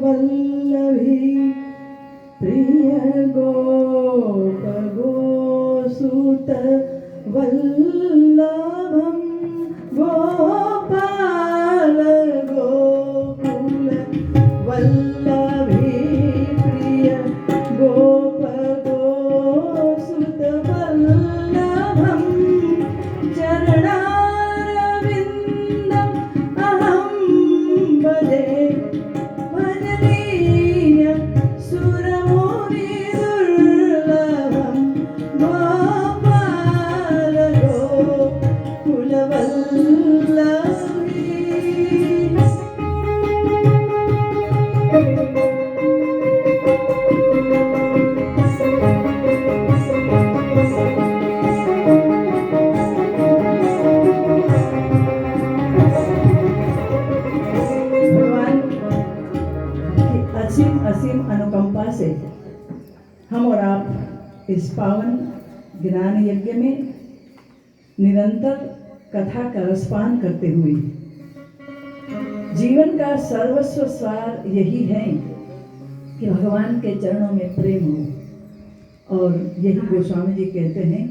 वल्लभी प्रिय गोप गोसुत वल्लभम गोपाल गोकुल वल्लभी प्रिय गोप गोसुत वल्लभम चरणारविन्दम अहं भजे भजनीय सुरमुनिदुर्लभं गोपाल गोकुलवल्लभी। असीम असीम अनुकंपा से हम और आप इस पावन ज्ञान यज्ञ में निरंतर कथा का रसपान करते हुए जीवन का सर्वस्व सार यही है कि भगवान के चरणों में प्रेम हो। और यही गोस्वामी जी कहते हैं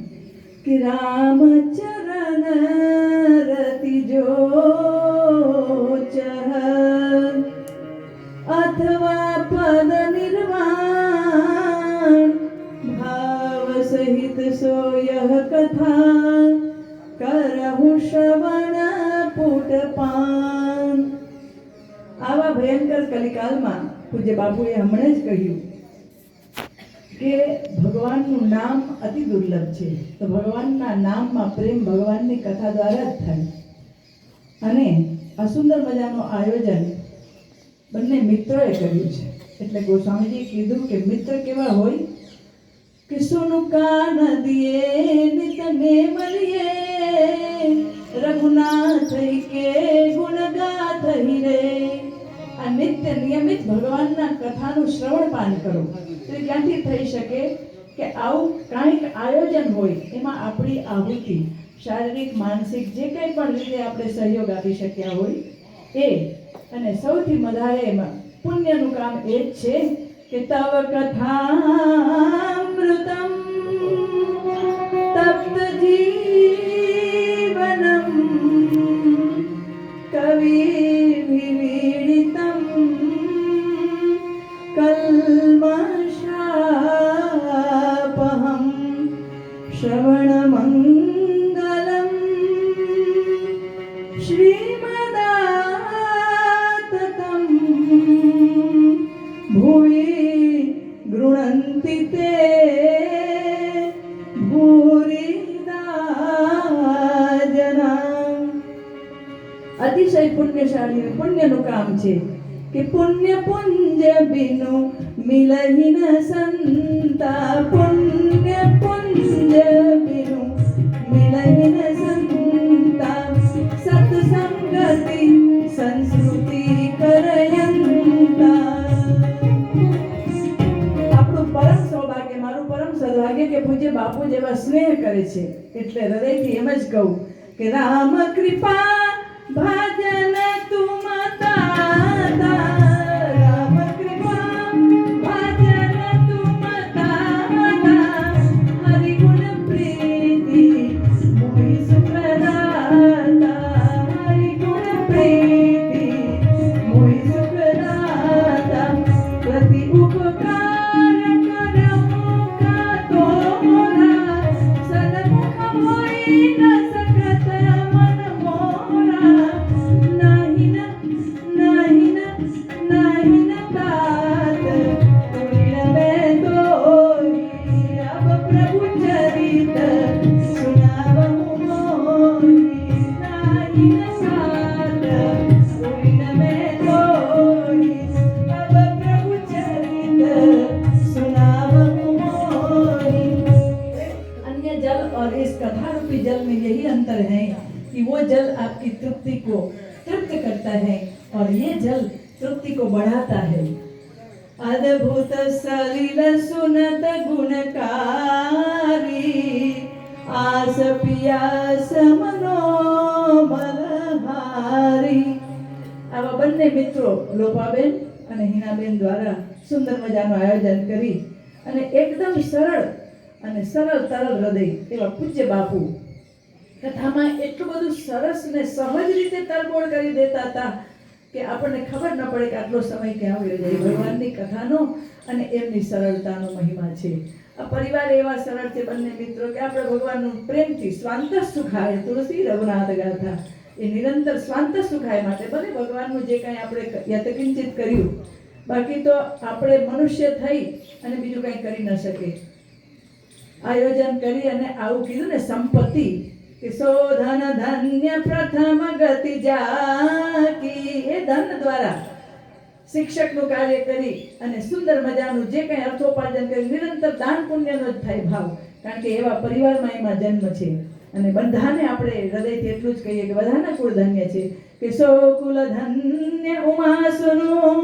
कि राम चरण रति जो चह अथवा पद निर्वाण भाव सहित सो यह कथा करहु श्रवण पुटपान। आवा भयंकर कलिकालમાં પૂજ્ય બાપુએ હમણાં જ કહ્યું કે ભગવાનનું નામ અતિ દુર્લભ છે, તો ભગવાનના નામમાં પ્રેમ ભગવાનની કથા દ્વારા જ થાય। અને આ સુંદર મજાનું આયોજન બંને મિત્રોએ કર્યું છે। એટલે ગોસ્વામીજી કીધું કે મિત્ર કેવા હોય કે સોનું કાન દિએ નિત ને મરિયે રઘુનાથ કે ગુણ ગાથ હિરે। આ નિત્ય નિયમિત ભગવાનના કથાનું શ્રવણપાન કરો તો ક્યાંથી થઈ શકે કે આવું કાંઈક આયોજન હોય એમાં આપણી આહુતિ શારીરિક માનસિક જે કંઈ પણ રીતે આપણે સહયોગ આપી શક્યા હોય એ। અને સૌથી વધારે એમાં પુણ્યનું કામ એ જ છે કે તવ કથામૃતમ તપ્ત જીવનમ કવિર્વિડીતમ કલ્મષાપહમ શ્રવણમંગલમ શ્રીમદાતતમ ભુવિ ગૃણંતિ તે ભૂરિદા જના। અતિશય પુણ્યશાળી પુણ્યનું કામ છે કે પુણ્ય પુંજ બિનુ મિલહિ ન સંતા। પુણ્ય પુંજ બિનુ મિલહિ ન સંતા સત્સંગતિ સંસ્કૃતિ કરયંતા। આપણું પરમ સૌભાગ્ય, મારું પરમ સૌભાગ્ય કે પૂજ્ય બાપુ જેવા સ્નેહ કરે છે। એટલે હૃદયથી એમ જ કહું કે રામ કૃપા ભજન તુમ તાતા। રામ કૃપા ભજન તુમ તાતા હરિ ગુણ પ્રીતિ મોહિ સુખદાતા। હરિ ગુણ પ્રીતિ મોહિ સુખદાતા પ્રતિ ઉપકાર કરહું કા તોરા સન્મુખ હોઈ ન सकत मन मोरा। नहीं न नहीं न नहीं न तात तुण में दोई अब प्रभु चरित सुनावहु मोहि। नहीं न सात तुण में दोई अब प्रभु चरित सुनावहु मोहि। अन्य जल और इस कथा रूपी जल में यही अंतर है कि वो जल आपकी तृप्ति को तृप्त करता है और ये जल तृप्ति को बढ़ाता है। अद्भुत सलिल सुनत गुणकारी आस पियास मनोबल हारी। આવા બંને મિત્રો લોપાબેન અને હિનાબેન દ્વારા સુંદર મજાનું આયોજન કરી અને એકદમ સરળ અને સરળ તરલ હૃદય એવા પૂજ્ય બાપુ કથામાં એટલું બધું સરસ ને સહજ રીતે તરબોળ કરી દેતા હતા કે આપણને ખબર ન પડે કે આટલો સમય ક્યાં વયો જાય. ભગવાનની કથાનો અને એમની સરળતાનો મહિમા છે. આ પરિવાર એવા સરળ છે બંને મિત્રો કે આપણે ભગવાનનું પ્રેમથી સ્વાંત સુખાય તુલસી રઘુનાથ ગાથા એ નિરંતર સ્વાંત સુખાય માટે ભલે ભગવાનનું જે કાંઈ આપણે યતકિંચિત કર્યું, બાકી તો આપણે મનુષ્ય થઈ અને બીજું કંઈ કરી ન શકે. આયોજન કરી અને આવું કીધું ને સંપત્તિ કે શોધન ધન્ય પ્રથમ ગતિ જાકી, એ ધન દ્વારા શિક્ષકનું કાર્ય કરી અને સુંદર મજાનું જે કંઈ અર્થોપાર્જન કરી નિરંતર દાન પુણ્યનો જ થાય ભાવ, કારણ કે એવા પરિવારમાં એમાં જન્મ છે. અને બધાને આપણે હૃદયથી એટલું જ કહીએ કે બધાના કુળ ધન્ય છે કે સો કુલ ધન્ય ઉમાસુનું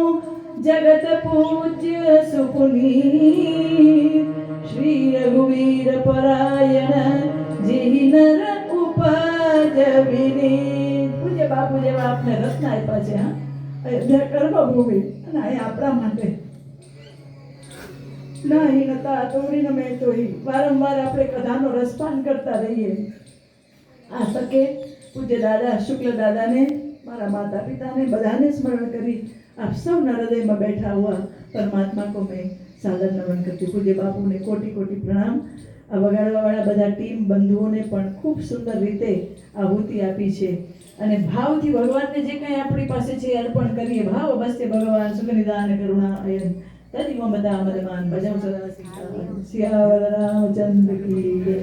જગત પૂજ્ય સુપુની શ્રી રઘુવીર પરાયણ જેહી નર ઉપજ વિની. પૂજ્ય બાપુ જેવા આપણે રત્ન આપ્યા છે. અયોધ્યા કર્મભૂમિ અને અહીંયા આપણા માટે નાહી નતા તોડી ન મેં તોહી વારંવાર આપણે કથાનો રસપાન કરતા રહીએ. આ તકે પૂજ્ય દાદા શુક્લ દાદાને, મારા માતા પિતાને બધાને સ્મરણ કરી આપ સૌના હૃદયમાં બેઠા હુआ પરમાत्मा को मैं सादर नमन करती. પૂજ્ય બાપુને કોટી કોટી પ્રણામ. આ વગાડવાવાળા બધા ટીમ બંધુઓને પણ ખૂબ સુંદર રીતે આહુતિ આપી છે અને ભાવથી ભગવાનને જે કંઈ આપણી પાસે છે અર્પણ કરીએ. ભાવ બસ્તે ભગવાન સુખનિદાન કરુણા અયન તદી મમતા મદમાન ભજવ સદા સિયાવર રામચંદ્ર કી જય.